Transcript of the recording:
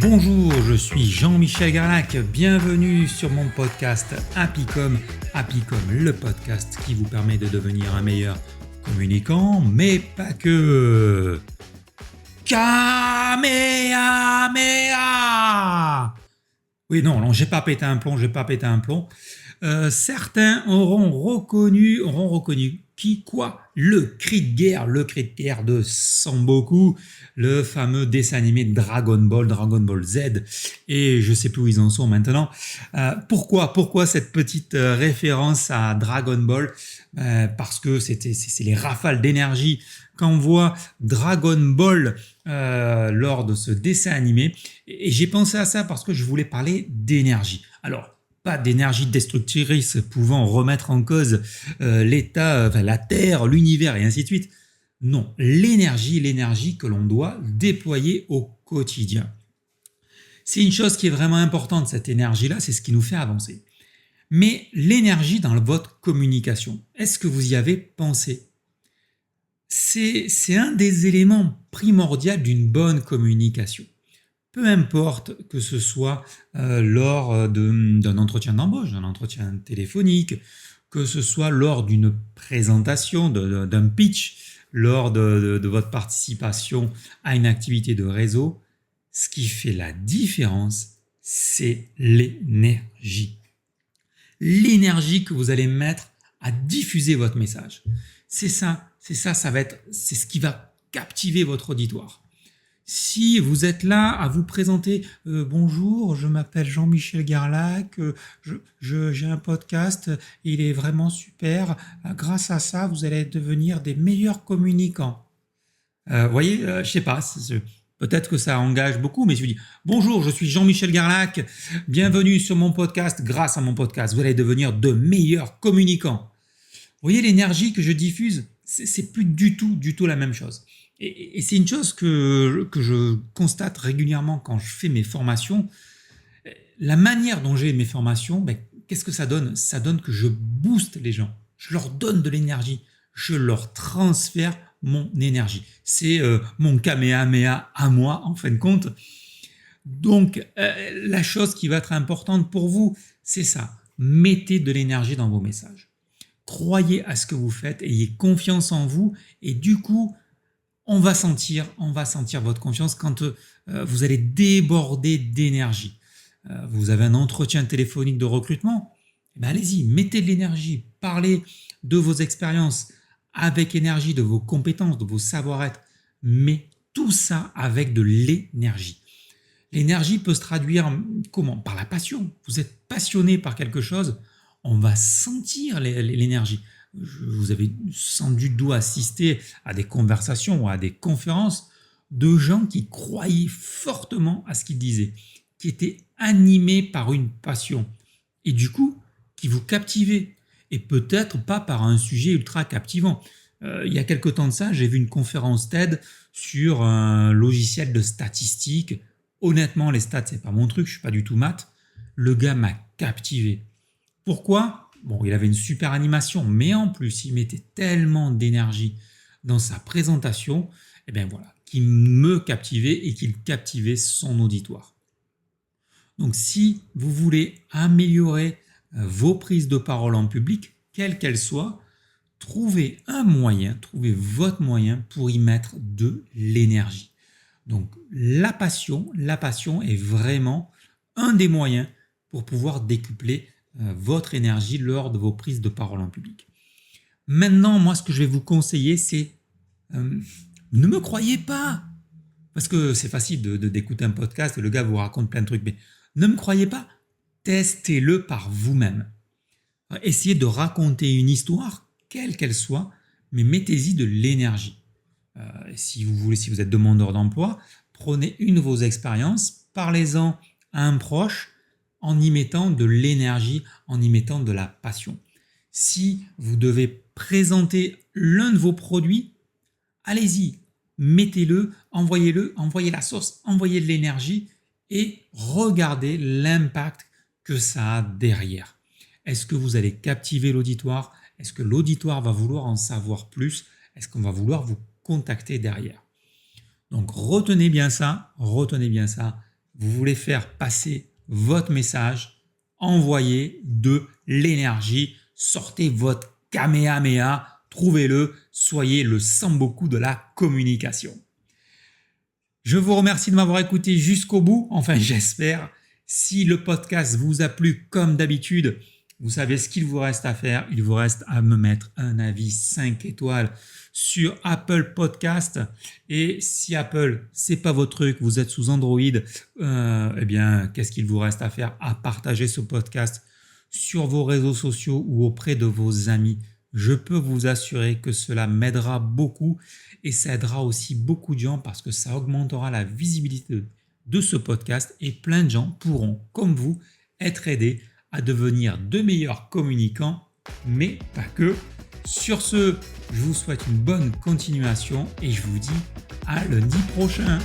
Bonjour, je suis Jean-Michel Garlac, bienvenue sur mon podcast Happycom, le podcast qui vous permet de devenir un meilleur communicant, mais pas que. Kamehameha! Oui, non, j'ai pas pété un plomb. Certains auront reconnu le cri de guerre de Sangoku, le fameux dessin animé Dragon Ball Z, et je sais plus où ils en sont maintenant. Pourquoi cette petite référence à Dragon Ball? Parce que c'est les rafales d'énergie qu'envoie Dragon Ball lors de ce dessin animé, et j'ai pensé à ça parce que je voulais parler d'énergie. Alors, pas d'énergie destructrice pouvant remettre en cause la Terre, l'univers et ainsi de suite. Non, l'énergie que l'on doit déployer au quotidien. C'est une chose qui est vraiment importante, cette énergie-là, c'est ce qui nous fait avancer. Mais l'énergie dans votre communication, est-ce que vous y avez pensé ? C'est un des éléments primordiaux d'une bonne communication. Peu importe que ce soit lors d'un entretien d'embauche, d'un entretien téléphonique, que ce soit lors d'une présentation, d'un pitch, lors de votre participation à une activité de réseau, ce qui fait la différence, c'est l'énergie. L'énergie que vous allez mettre à diffuser votre message. C'est ce qui va captiver votre auditoire. Si vous êtes là à vous présenter, bonjour, je m'appelle Jean-Michel Garlac, j'ai un podcast, il est vraiment super, grâce à ça, vous allez devenir des meilleurs communicants. Voyez, je sais pas, peut-être que ça engage beaucoup, mais je vous dis, bonjour, je suis Jean-Michel Garlac, bienvenue sur mon podcast, grâce à mon podcast, vous allez devenir de meilleurs communicants. Vous voyez l'énergie que je diffuse, c'est plus du tout la même chose. Et c'est une chose que je constate régulièrement quand je fais mes formations. La manière dont j'ai mes formations, qu'est-ce que ça donne ? Ça donne que je booste les gens. Je leur donne de l'énergie. Je leur transfère mon énergie. C'est mon Kamehameha à moi, en fin de compte. Donc, la chose qui va être importante pour vous, c'est ça. Mettez de l'énergie dans vos messages. Croyez à ce que vous faites, ayez confiance en vous, et du coup, on va sentir votre confiance quand vous allez déborder d'énergie. Vous avez un entretien téléphonique de recrutement, allez-y, mettez de l'énergie, parlez de vos expériences avec énergie, de vos compétences, de vos savoir-être, mais tout ça avec de l'énergie. L'énergie peut se traduire comment ? Par la passion. Vous êtes passionné par quelque chose, on va sentir l'énergie. Vous avez sans doute dû assister à des conversations ou à des conférences de gens qui croyaient fortement à ce qu'ils disaient, qui étaient animés par une passion et du coup qui vous captivaient, et peut-être pas par un sujet ultra captivant. Il y a quelque temps de ça, j'ai vu une conférence TED sur un logiciel de statistiques. Honnêtement, les stats, c'est pas mon truc, je suis pas du tout maths. Le gars m'a captivé. Pourquoi ? Bon, il avait une super animation, mais en plus, il mettait tellement d'énergie dans sa présentation, qu'il me captivait et qu'il captivait son auditoire. Donc, si vous voulez améliorer vos prises de parole en public, quelles qu'elles soient, trouvez votre moyen pour y mettre de l'énergie. Donc, la passion est vraiment un des moyens pour pouvoir décupler votre énergie lors de vos prises de parole en public. Maintenant, moi, ce que je vais vous conseiller, c'est ne me croyez pas, parce que c'est facile d'écouter un podcast et le gars vous raconte plein de trucs, mais ne me croyez pas, testez-le par vous-même. Essayez de raconter une histoire, quelle qu'elle soit, mais mettez-y de l'énergie. Si vous êtes demandeur d'emploi, prenez une de vos expériences, parlez-en à un proche, en y mettant de l'énergie, en y mettant de la passion. Si vous devez présenter l'un de vos produits, allez-y, mettez-le, envoyez la sauce, envoyez de l'énergie et regardez l'impact que ça a derrière. Est-ce que vous allez captiver l'auditoire ? Est-ce que l'auditoire va vouloir en savoir plus ? Est-ce qu'on va vouloir vous contacter derrière ? Donc retenez bien ça, vous voulez faire passer votre message, envoyez de l'énergie, sortez votre Kamehameha, trouvez-le, soyez le Samboku de la communication. Je vous remercie de m'avoir écouté jusqu'au bout, enfin j'espère. Si le podcast vous a plu comme d'habitude, vous savez ce qu'il vous reste à faire. Il vous reste à me mettre un avis 5 étoiles sur Apple Podcast. Et si Apple, c'est pas votre truc, vous êtes sous Android, eh bien, qu'est-ce qu'il vous reste à faire? À partager ce podcast sur vos réseaux sociaux ou auprès de vos amis. Je peux vous assurer que cela m'aidera beaucoup et ça aidera aussi beaucoup de gens parce que ça augmentera la visibilité de ce podcast et plein de gens pourront, comme vous, être aidés à devenir de meilleurs communicants, mais pas que. Sur ce, je vous souhaite une bonne continuation et je vous dis à lundi prochain.